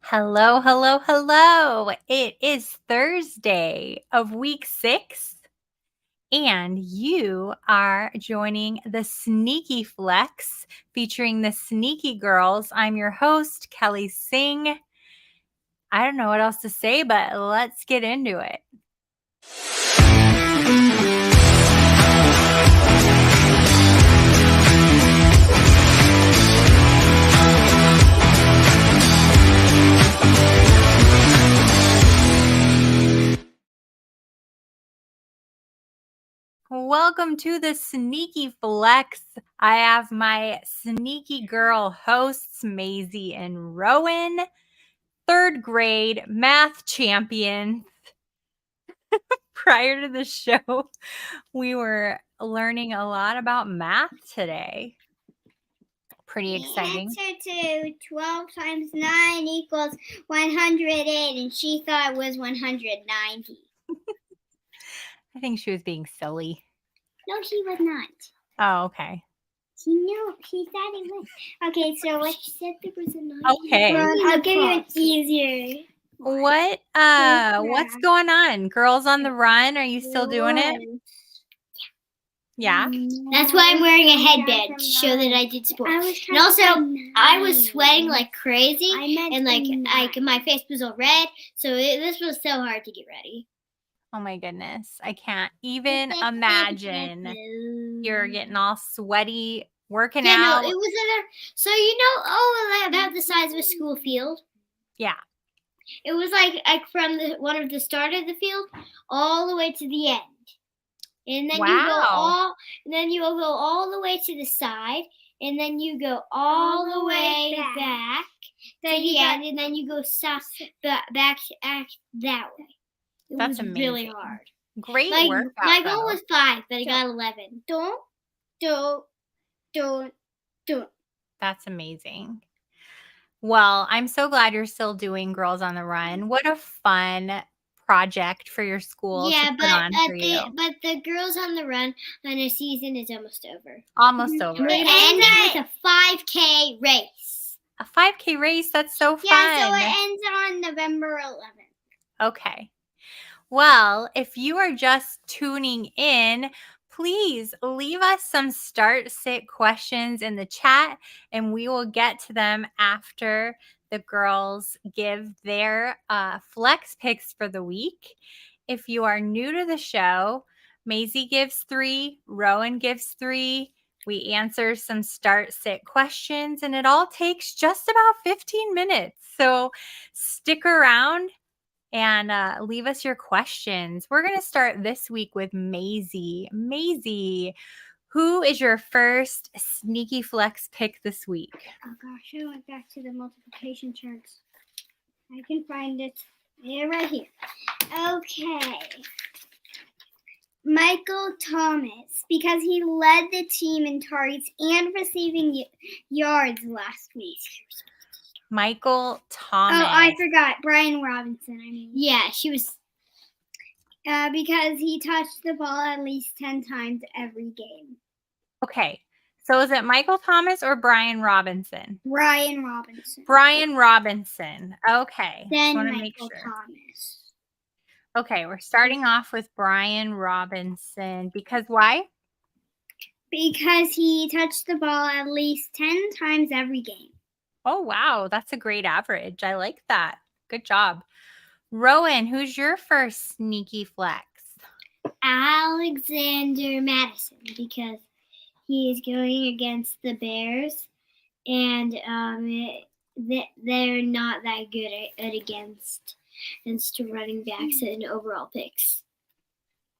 Hello, hello, hello. It is Thursday of week 6, and you are joining the Sneaky Flex featuring the Sneaky Girls. I'm your host, Kelly Singh. I don't know what else to say, but let's get into it. Welcome to the Sneaky Flex. I have my sneaky girl hosts, Maisy and Rowan, 3rd grade math champions. Prior to the show, we were learning a lot about math today. Pretty exciting. The answer to 12 times 9 equals 108, and she thought it was 190. I think she was being silly. No, she was not. Oh, okay. She knew. She said it was. Okay, so what she said there was a 9. Okay. I'll give you an easier. What's going on? Girls on the Run, are you still doing it? Yeah. That's why I'm wearing a headband to show that I did sports. And also, I was sweating like crazy, and like my face was all red, so this was so hard to get ready. Oh my goodness. I can't even imagine you're getting all sweaty working out. No, it was so about the size of a school field. Yeah. It was like from one of the start of the field all the way to the end. And then you will go all the way to the side, and then you go all the way back to the end, and then you go back that way. That's amazing. Really hard. Great workout. My goal was 5, but I got 11. Don't. That's amazing. Well, I'm so glad you're still doing Girls on the Run. What a fun project for your school to put on for you. But the Girls on the Run on a season is almost over. Almost over. It ended with a 5K race. A 5K race? That's so fun. Yeah, so it ends on November 11th. Okay. Well, if you are just tuning in, please leave us some start-sit questions in the chat, and we will get to them after the girls give their flex picks for the week. If you are new to the show, Maisy gives 3, Rowan gives 3. We answer some start-sit questions, and it all takes just about 15 minutes. So stick around and leave us your questions. We're going to start this week with Maisy. Maisy, who is your first sneaky flex pick this week? Oh gosh, I went back to the multiplication charts. I can find it. Yeah, right here. Okay. Michael Thomas, because he led the team in targets and receiving yards last week. Michael Thomas. Oh, I forgot. Brian Robinson, Yeah, she was. Because he touched the ball at least 10 times every game. Okay. So is it Michael Thomas or Brian Robinson? Brian Robinson. Brian Robinson. Okay. Then Michael Thomas. Okay, we're starting off with Brian Robinson. Because why? Because he touched the ball at least 10 times every game. Oh, wow. That's a great average. I like that. Good job. Rowan, who's your first sneaky flex? Alexander Mattison, because he is going against the Bears, and they're not that good against running backs and overall picks.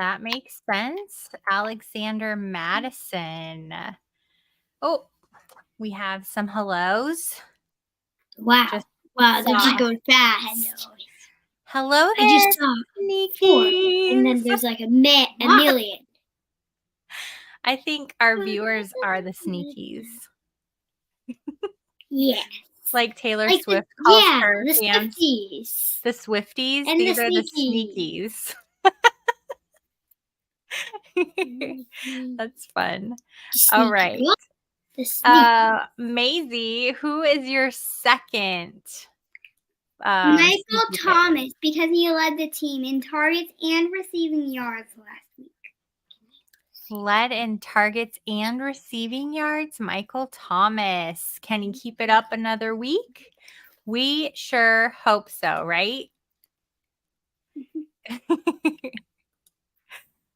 That makes sense. Alexander Mattison. Oh, we have some hellos. Wow. They're just going fast. Hello there, I just saw Sneaky. 4, and then there's like a million. I think our viewers are the sneakies. Yeah. Like Taylor Swift calls her the fans. Swifties. The Swifties? And these are the sneakies. That's fun. All right. Maisy, who is your second Michael Thomas, because he led the team in targets and receiving yards last week. Led in targets and receiving yards, Michael Thomas. Can he keep it up another week? We sure hope so, right?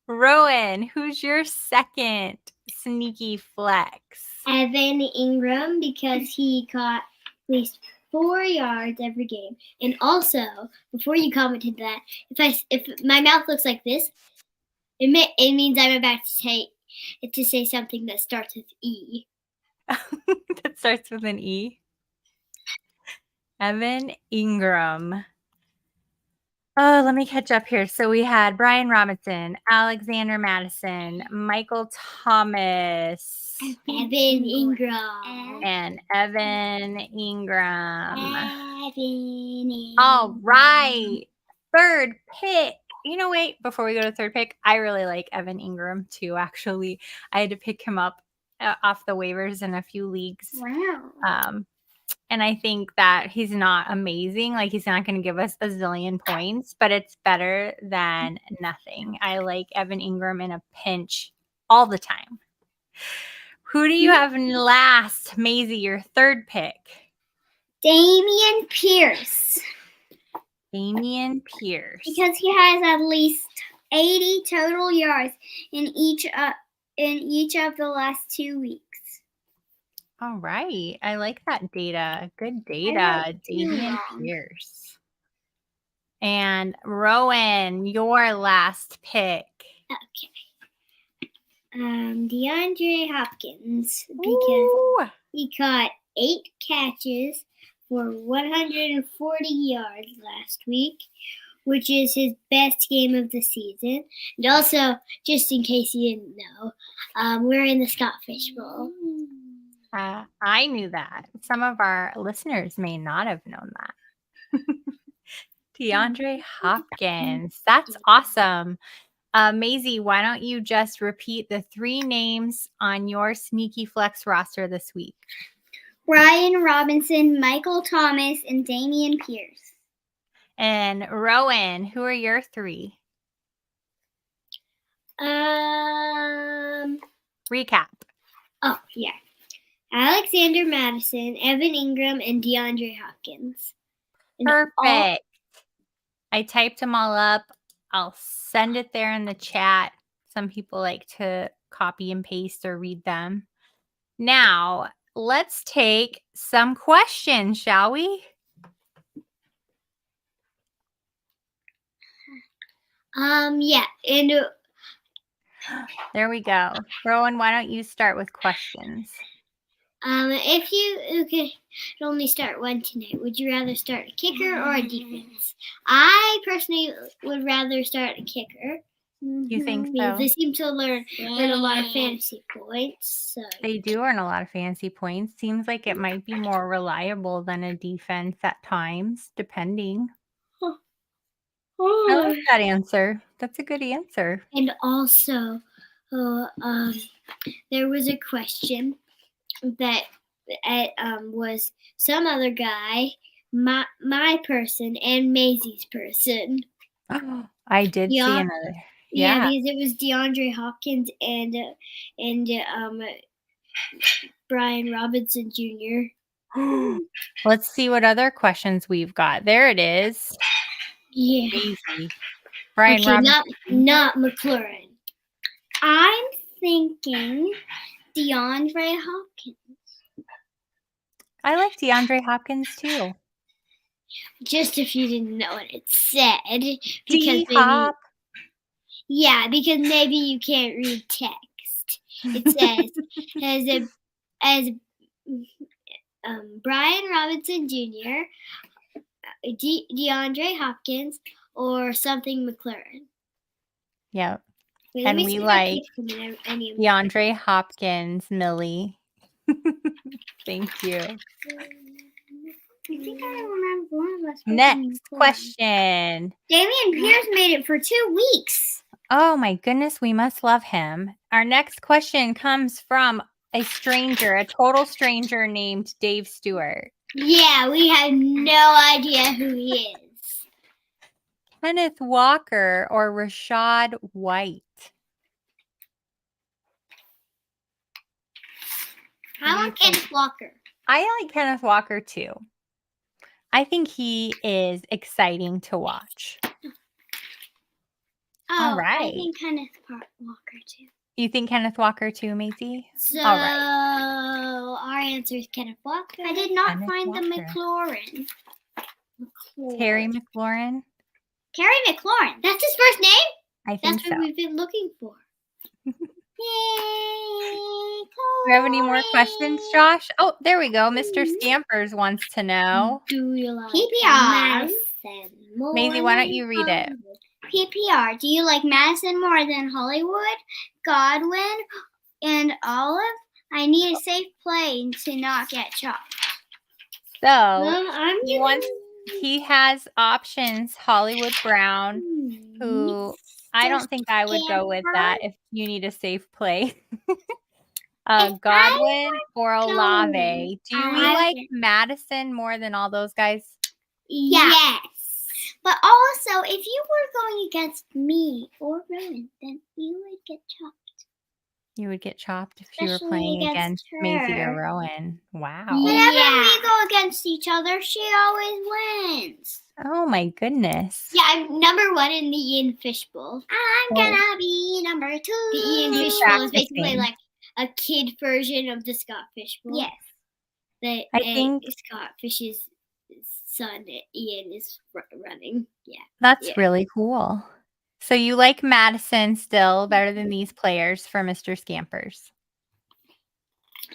Rowan, who's your second sneaky flex? Evan Engram, because he caught at least 4 yards every game. And also, before you commented that, if my mouth looks like this, it means I'm about to say something that starts with E. That starts with an E. Evan Engram. Oh, let me catch up here. So we had Brian Robinson, Alexander Mattison, Michael Thomas, Evan Engram. And Evan Engram. Evan Engram. All right. Third pick. Wait, before we go to third pick, I really like Evan Engram too, actually. I had to pick him up off the waivers in a few leagues. Wow. And I think that he's not amazing. Like, he's not going to give us a zillion points, but it's better than nothing. I like Evan Engram in a pinch all the time. Who do you have last, Maisy, your third pick? Dameon Pierce. Dameon Pierce. Because he has at least 80 total yards in each of the last 2 weeks. All right. I like that data. Good data. Dameon Pierce. And Rowan, your last pick. Okay. DeAndre Hopkins, because he caught 8 catches for 140 yards last week, which is his best game of the season. And also, just in case you didn't know, we're in the Scott Fish Bowl. I knew that. Some of our listeners may not have known that. DeAndre Hopkins. That's awesome. Maisy, why don't you just repeat the 3 names on your sneaky flex roster this week? Brian Robinson, Michael Thomas, and Dameon Pierce. And Rowan, who are your 3? Recap. Oh, yeah. Alexander Mattison, Evan Engram, and DeAndre Hopkins. And perfect. I typed them all up. I'll send it there in the chat. Some people like to copy and paste or read them. Now, let's take some questions, shall we? Yeah. And there we go. Rowan, why don't you start with questions? If you could only start one tonight, would you rather start a kicker or a defense? I personally would rather start a kicker. You think so? They seem to earn a lot of fantasy points. So. They do earn a lot of fantasy points. Seems like it might be more reliable than a defense at times, depending. I like that answer. That's a good answer. And also, there was a question that was some other guy, my person, and Maisy's person. I did see another. Yeah, because it was DeAndre Hopkins and Brian Robinson Jr. Let's see what other questions we've got. There it is. Yeah. Maisy. Brian Robinson. Not McLaurin. I'm thinking DeAndre Hopkins. I like DeAndre Hopkins too. Just if you didn't know what it said. D-Hop. Yeah, because maybe you can't read text. It says as Brian Robinson Jr., DeAndre Hopkins, or something McLaurin. Yep. And we like DeAndre Hopkins, Millie. Thank you. I think I remember one of us. Next question. Dameon Pierce made it for 2 weeks. Oh my goodness, we must love him. Our next question comes from a stranger, a total stranger named Dave Stewart. Yeah, we have no idea who he is. Kenneth Walker or Rachaad White? I like Kenneth Walker. I like Kenneth Walker too. I think he is exciting to watch. All right. I think Kenneth Walker too. You think Kenneth Walker too, Maisy? So all right. Our answer is Kenneth Walker. I did not find the McLaurin. Terry McLaurin? Terry McLaurin. That's his first name? I think That's what we've been looking for. Do you have any more questions, Josh? Oh, there we go. Mr. Scampers wants to know. Do you like PPR? Maisy, why don't you read it? PPR. Do you like Mattison more than Hollywood, Godwin, and Olive? I need a safe play to not get chopped. So he has options. Hollywood Brown, who I don't think I would go with that if you need a safe play. Godwin or Olave. Do you like Mattison more than all those guys? Yes. But also, if you were going against me or Rowan, then you would get chopped. You would get chopped if you were playing against Maisy or Rowan. Wow. Whenever we go against each other, she always wins. Oh my goodness. Yeah, I'm number 1 in the Ian Fishbowl. I'm gonna be number 2. The Ian Fishbowl is basically like a kid version of the Scott Fishbowl. Yes. I think Scott Fish's son Ian is running. Yeah. That's really cool. So you like Mattison still better than these players for Mr. Scampers.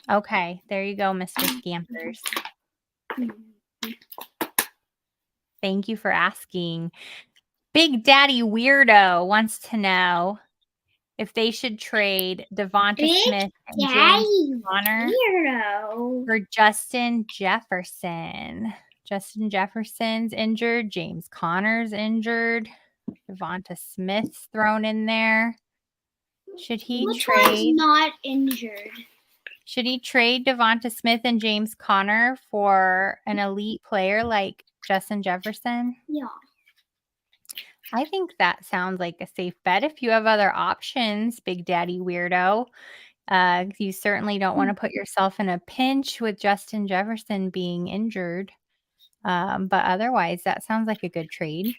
Okay, there you go, Mr. Scampers. Thank you for asking. Big Daddy Weirdo wants to know if they should trade DeVonta Smith and James Conner for Justin Jefferson. Justin Jefferson's injured. James Conner's injured. DeVonta Smith's thrown in there. Should he trade? Which one's not injured? Should he trade DeVonta Smith and James Conner for an elite player like Justin Jefferson? Yeah. I think that sounds like a safe bet. If you have other options, Big Daddy Weirdo, you certainly don't want to put yourself in a pinch with Justin Jefferson being injured. But otherwise, that sounds like a good trade.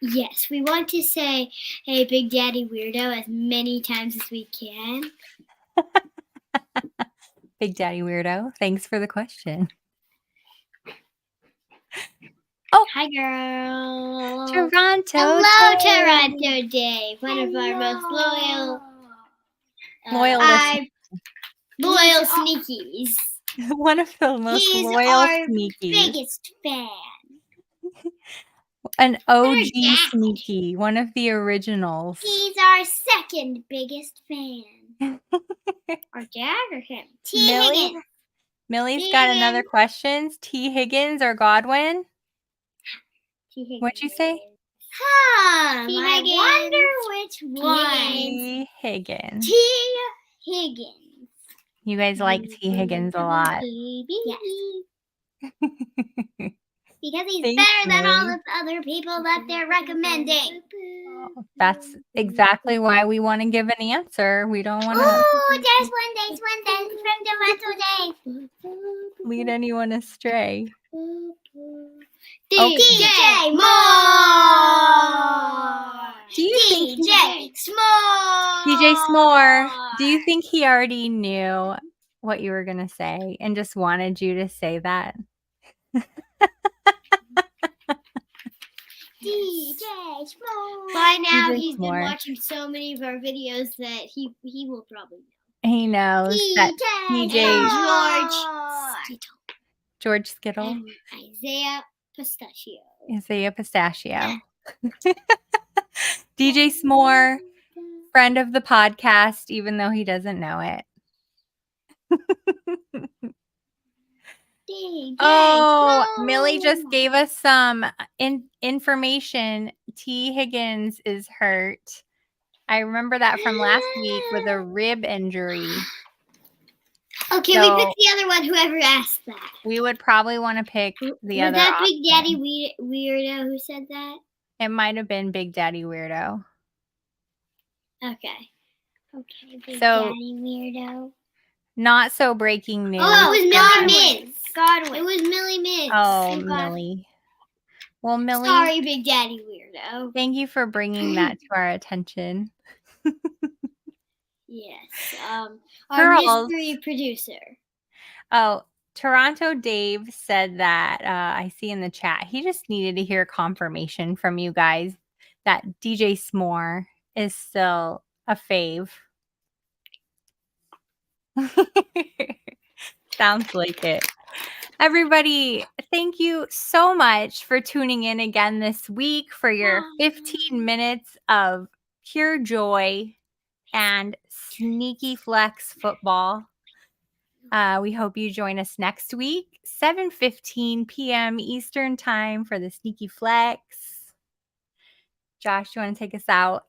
Yes, we want to say, hey, Big Daddy Weirdo, as many times as we can. Big Daddy Weirdo, thanks for the question. Oh, hi, girl. Toronto. Hello, Toronto Dave, one of our most loyal sneakies. One of the most loyal sneakies. Biggest fan. An OG sneaky, one of the originals. He's our second biggest fan. Our dad or him? T. Higgins. Millie's got another question. T. Higgins or Godwin? T. Higgins. What'd you say? I wonder which one. T. Higgins. T. Higgins. You guys like T. Higgins a lot. Yes. Because he's better than all the other people that they're recommending. Oh, that's exactly why we want to give an answer. We don't want to. Oh, there's one day from Toronto Day. Lead anyone astray. DJ Moore! DJ S'more! DJ S'more, do you think he already knew what you were going to say and just wanted you to say that? DJ S'more. By now, he's been watching so many of our videos that he will probably know. He knows that DJ George Skittle. And Isaiah Pistachio. DJ S'more, friend of the podcast, even though he doesn't know it. Millie just gave us some information. T. Higgins is hurt. I remember that from last week with a rib injury. Okay, we pick the other one, whoever asked that. We would probably want to pick the other. Was that Big Daddy Weirdo who said that? It might have been Big Daddy Weirdo. Okay. Okay, Big Daddy Weirdo. Not so breaking news. Oh, it was Millie Mintz. Godwin. It was Millie Mintz. Oh, Millie. Well, Millie. Sorry, Big Daddy Weirdo. Thank you for bringing that to our attention. Yes. Our mystery producer. Oh, Toronto Dave said that I see in the chat. He just needed to hear confirmation from you guys that DJ S'more is still a fave. Sounds like it. Everybody, thank you so much for tuning in again this week for your 15 minutes of pure joy and sneaky flex football. We hope you join us next week, 7:15 p.m. Eastern time for the sneaky flex. Josh, you want to take us out?